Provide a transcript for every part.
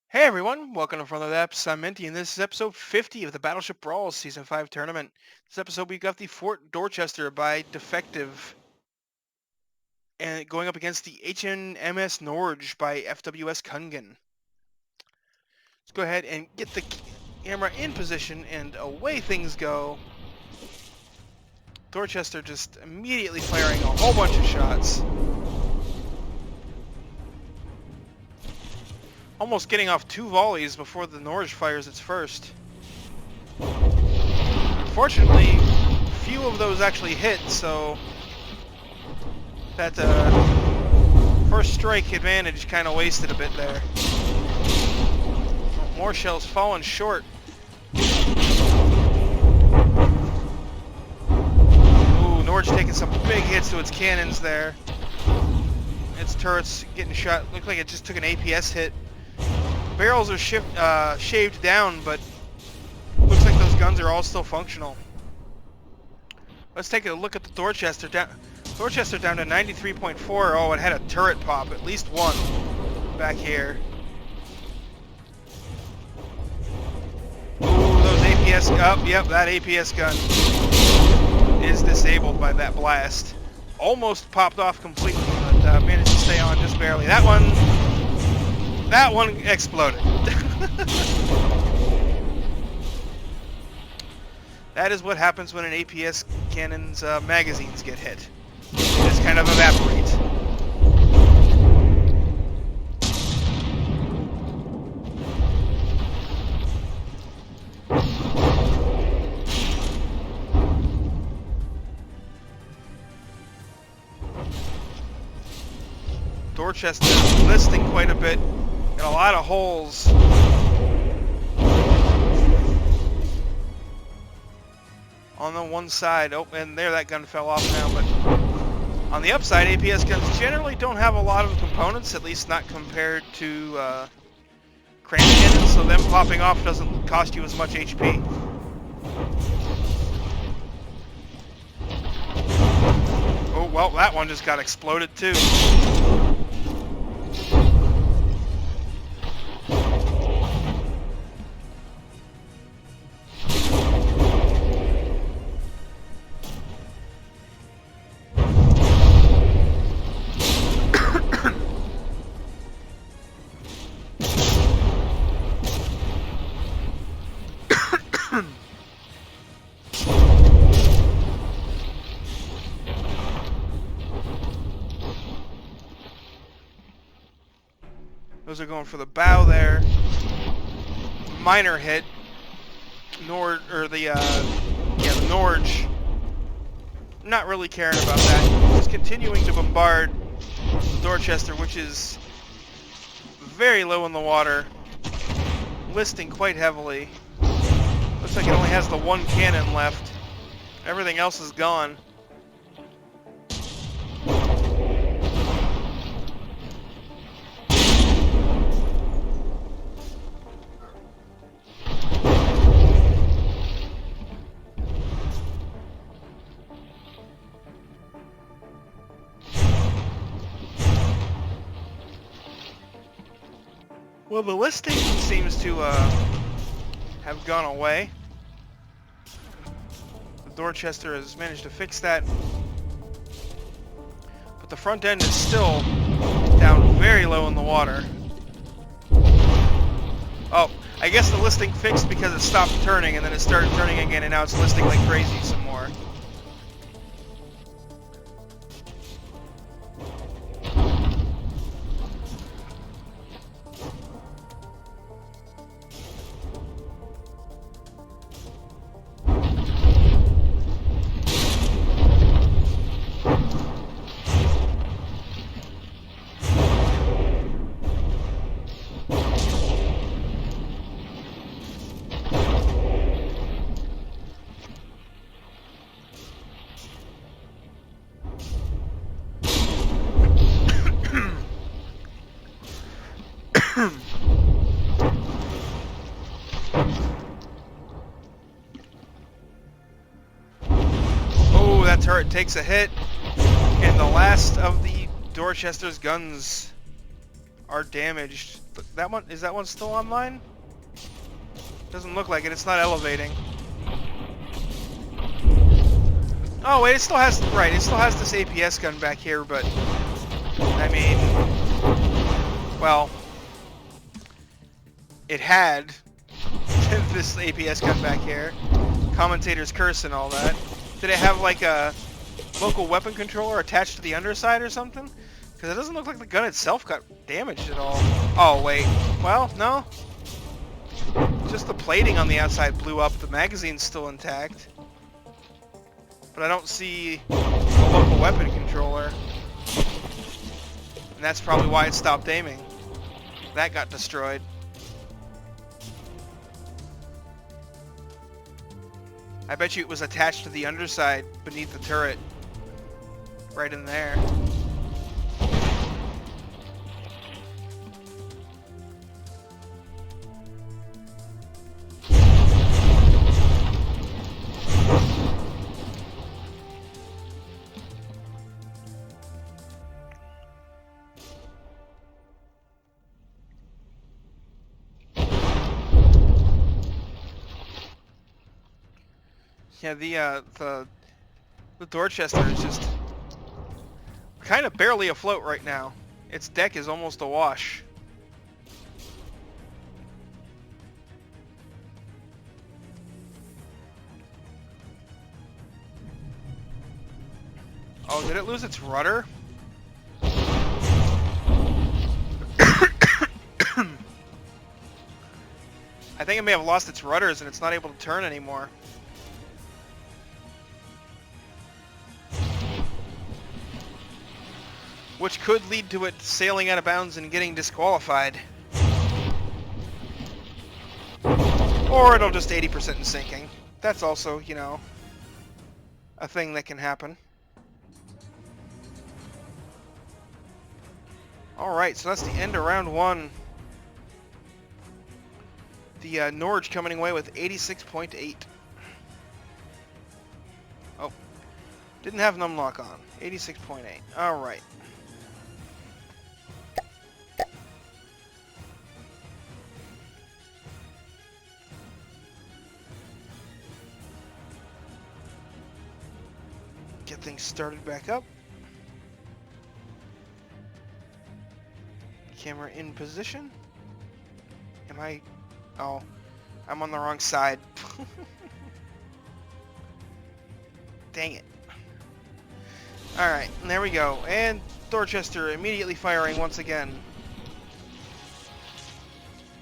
Hey everyone, welcome to Front of the Apps. I'm Minty, and this is episode 50 of the Battleship Brawl Season 5 tournament. This episode we got the Fort Dorchester by Defective, and going up against the HNMS Norge by FWS Kungen. Let's go ahead and get the camera in position, and away things go. Dorchester just immediately firing a whole bunch of shots. Almost getting off 2 volleys before the Norge fires its first. Unfortunately, few of those actually hit, so that first strike advantage kind of wasted a bit there. More shells falling short. Ooh, Norge taking some big hits to its cannons there. Its turrets getting shot. Looked like it just took an APS hit. Barrels are shaved down, but looks like those guns are all still functional. Let's take a look at the Dorchester. Dorchester down to 93.4. Oh, it had a turret pop, at least one back here. Ooh, those APS. Yep, that APS gun is disabled by that blast. Almost popped off completely, but managed to stay on just barely. That one exploded. That is what happens when an APS cannon's magazines get hit. They just kind of evaporate. Dorchester listing quite a bit. Got a lot of holes. On the one side, oh, and there that gun fell off now, but on the upside, APS guns generally don't have a lot of components, at least not compared to crank cannons, so them popping off doesn't cost you as much HP. Oh, well, that one just got exploded too. Those are going for the bow there. Minor hit. The Norge. Not really caring about that. Just continuing to bombard the Dorchester, which is very low in the water. Listing quite heavily. Looks like it only has the one cannon left. Everything else is gone. Well, the listing seems to have gone away. The Dorchester has managed to fix that. But the front end is still down very low in the water. Oh, I guess the listing fixed because it stopped turning and then it started turning again, and now it's listing like crazy some more. Oh, that turret takes a hit, and the last of the Dorchester's guns are damaged. That one, is that one still online? Doesn't look like it. It's not elevating. Oh wait, it still has, right, it still has this APS gun back here, but I mean, well, it had this APS gun back here, commentator's curse and all that. Did it have like a local weapon controller attached to the underside or something? Because it doesn't look like the gun itself got damaged at all. Oh wait, well, no. Just the plating on the outside blew up, the magazine's still intact. But I don't see a local weapon controller. And that's probably why it stopped aiming. That got destroyed. I bet you it was attached to the underside beneath the turret. Right in there. Yeah, the Dorchester is just kind of barely afloat right now. Its deck is almost awash. Oh, did it lose its rudder? I think it may have lost its rudders and it's not able to turn anymore. Which could lead to it sailing out of bounds and getting disqualified. Or it'll just 80% in sinking. That's also, you know, a thing that can happen. Alright, so that's the end of round one. The Norge coming away with 86.8. Oh, didn't have numlock on. 86.8. Alright. Get things started back up. Camera in position. Am I... Oh, I'm on the wrong side. Dang it. Alright, there we go. And Dorchester immediately firing once again.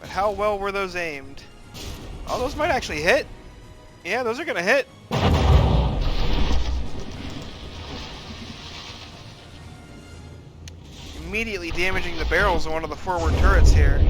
But how well were those aimed? Oh, those might actually hit. Yeah, those are gonna hit. Immediately damaging the barrels of one of the forward turrets here.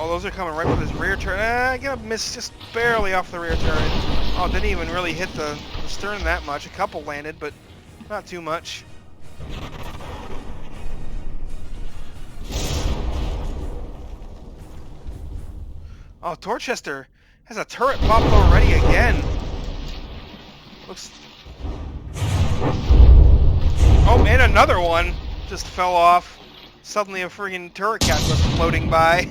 Those are coming right with his rear turret. I get a miss just barely off the rear turret. Oh, didn't even really hit the stern that much. A couple landed, but not too much. Oh, Dorchester has a turret popped already again. Looks... Oh, and another one just fell off. Suddenly a friggin' turret cap was floating by.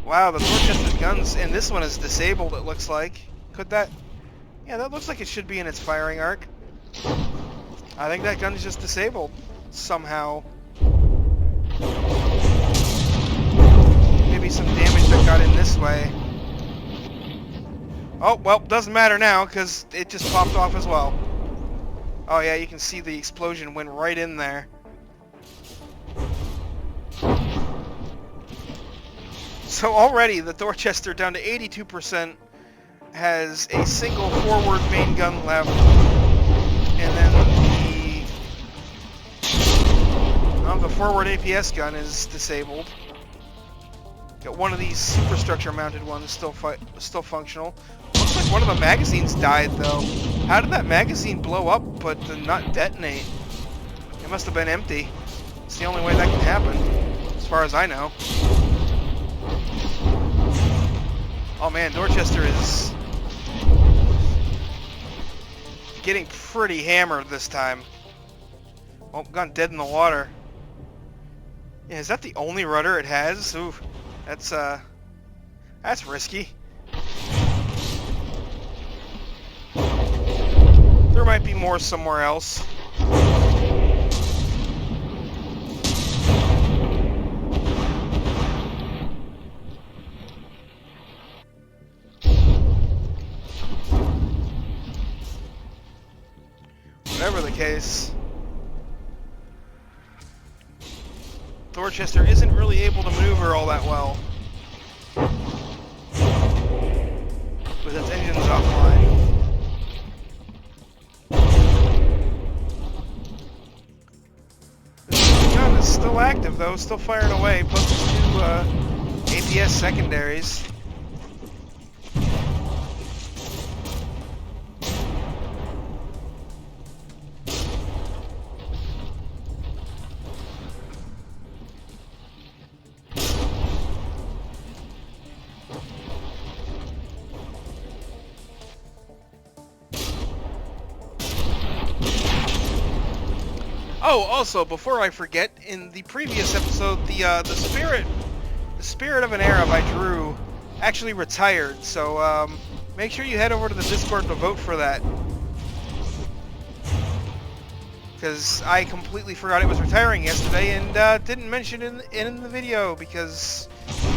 Wow, the Dorchester's guns, and this one is disabled, it looks like. Could that... Yeah, that looks like it should be in its firing arc. I think that gun is just disabled. Somehow. Maybe some damage that got in this way. Oh, well, doesn't matter now, because it just popped off as well. Oh yeah, you can see the explosion went right in there. So already the Dorchester down to 82% has a single forward main gun left, and then the forward APS gun is disabled. Got one of these superstructure mounted ones still functional. Looks like one of the magazines died though. How did that magazine blow up but not detonate? It must have been empty. It's the only way that can happen, as far as I know. Oh man, Dorchester is getting pretty hammered this time. Oh, gone dead in the water. Yeah, is that the only rudder it has? Ooh, that's risky. There might be more somewhere else. Whatever the case, Dorchester isn't really able to maneuver all that well with its engines offline. The gun is still active though, still firing away, plus its two APS secondaries. Oh, also, before I forget, in the previous episode, the spirit of an Arab I drew actually retired. So make sure you head over to the Discord to vote for that, because I completely forgot it was retiring yesterday and didn't mention it in the video because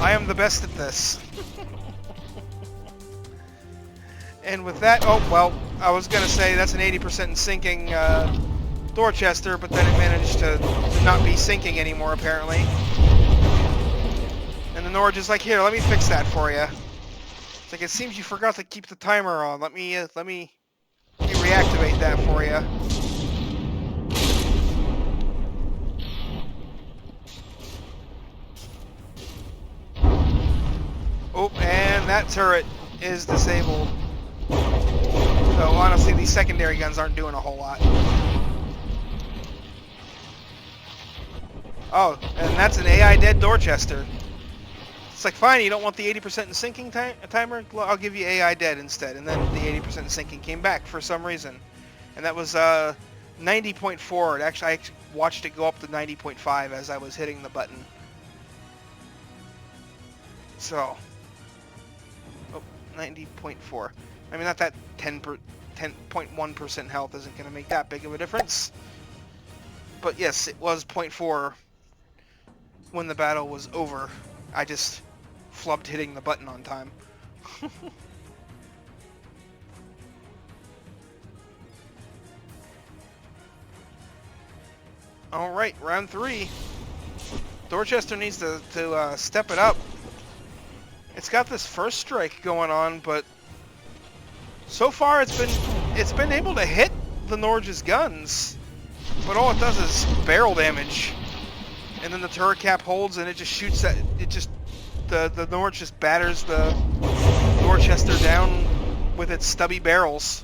I am the best at this. And with that, oh well, I was gonna say that's an 80% sinking Dorchester, but then it managed to not be sinking anymore, apparently. And the Norge is like, here, let me fix that for you. It's like, it seems you forgot to keep the timer on. Let me reactivate that for you. Oh, and that turret is disabled. So honestly, these secondary guns aren't doing a whole lot. Oh, and that's an AI dead Dorchester. It's like, fine, you don't want the 80% sinking timer? I'll give you AI dead instead. And then the 80% sinking came back for some reason. And that was 90.4. Actually, I watched it go up to 90.5 as I was hitting the button. So, oh, 90.4. I mean, not that 10.1% health isn't going to make that big of a difference. But yes, it was 0.4 when the battle was over. I just flubbed hitting the button on time. Alright, round 3. Dorchester needs to step it up. It's got this first strike going on, but so far it's been able to hit the Norge's guns, but all it does is barrel damage. And then the turret cap holds, and it just shoots that. The Norge just batters the Dorchester down with its stubby barrels.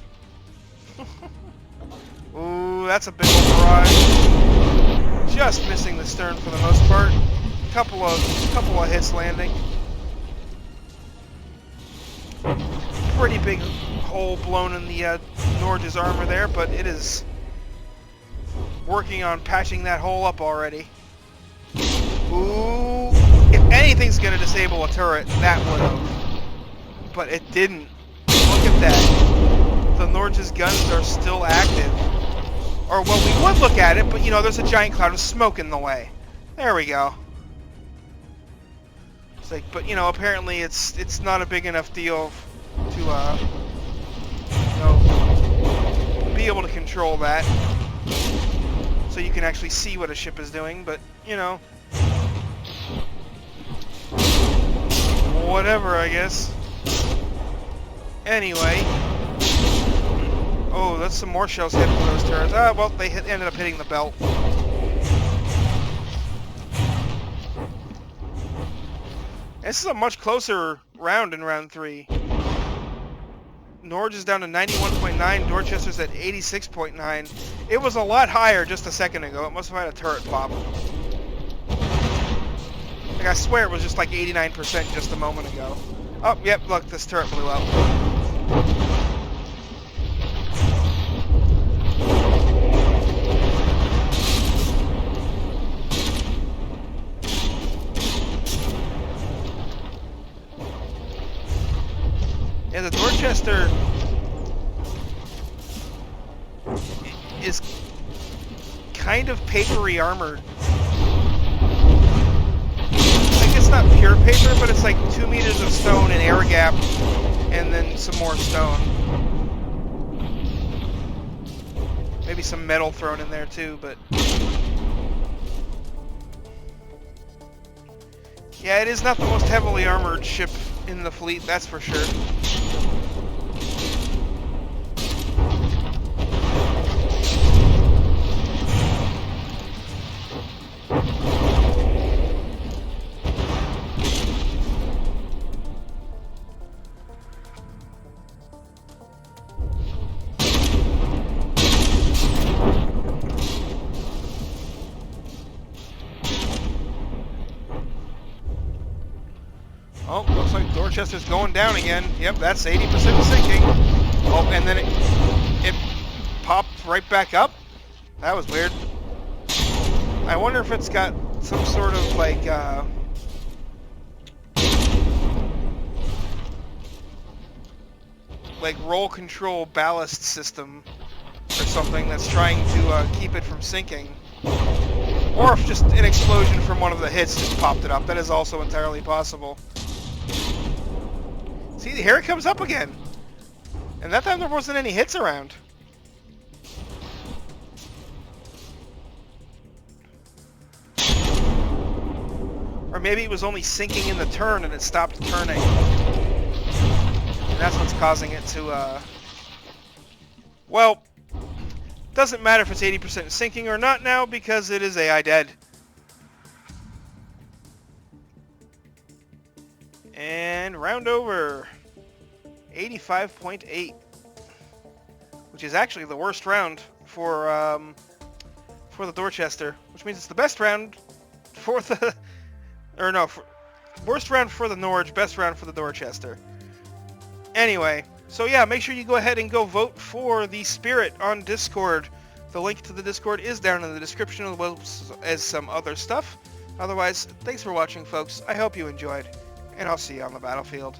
Ooh, that's a big old barrage. Just missing the stern for the most part. Couple of hits landing. Pretty big hole blown in the Norge's armor there, but it is working on patching that hole up already. Ooh, if anything's gonna disable a turret, that would have. But it didn't. Look at that. The Norge's guns are still active. Or, well, we would look at it, but, you know, there's a giant cloud of smoke in the way. There we go. It's like, but, you know, apparently it's not a big enough deal to, you know, be able to control that. So you can actually see what a ship is doing, but, you know, whatever, I guess. Anyway. Oh, that's some more shells hitting those turrets. Ah, well, they ended up hitting the belt. This is a much closer round in round 3. Norge is down to 91.9. Dorchester's at 86.9. It was a lot higher just a second ago. It must have had a turret pop. Like, I swear it was just like 89% just a moment ago. Oh, yep, look, this turret blew up. Yeah, the Dorchester is kind of papery armored. Like, it's not pure paper, but it's like 2 meters of stone and air gap, and then some more stone. Maybe some metal thrown in there too, but... yeah, it is not the most heavily armored ship in the fleet, that's for sure. Oh, looks like Dorchester's going down again. Yep, that's 80% sinking. Oh, and then it popped right back up. That was weird. I wonder if it's got some sort of like roll control ballast system or something that's trying to keep it from sinking. Or if just an explosion from one of the hits just popped it up. That is also entirely possible. See, here it comes up again. And that time there wasn't any hits around. Or maybe it was only sinking in the turn and it stopped turning. And that's what's causing it to, well, doesn't matter if it's 80% sinking or not now because it is AI dead. And round over. 85.8. Which is actually the worst round for the Dorchester. Which means it's the best round for the... or no, worst round for the Norge, best round for the Dorchester. Anyway, so yeah, make sure you go ahead and go vote for the Spirit on Discord. The link to the Discord is down in the description as well as some other stuff. Otherwise, thanks for watching, folks. I hope you enjoyed, and I'll see you on the battlefield.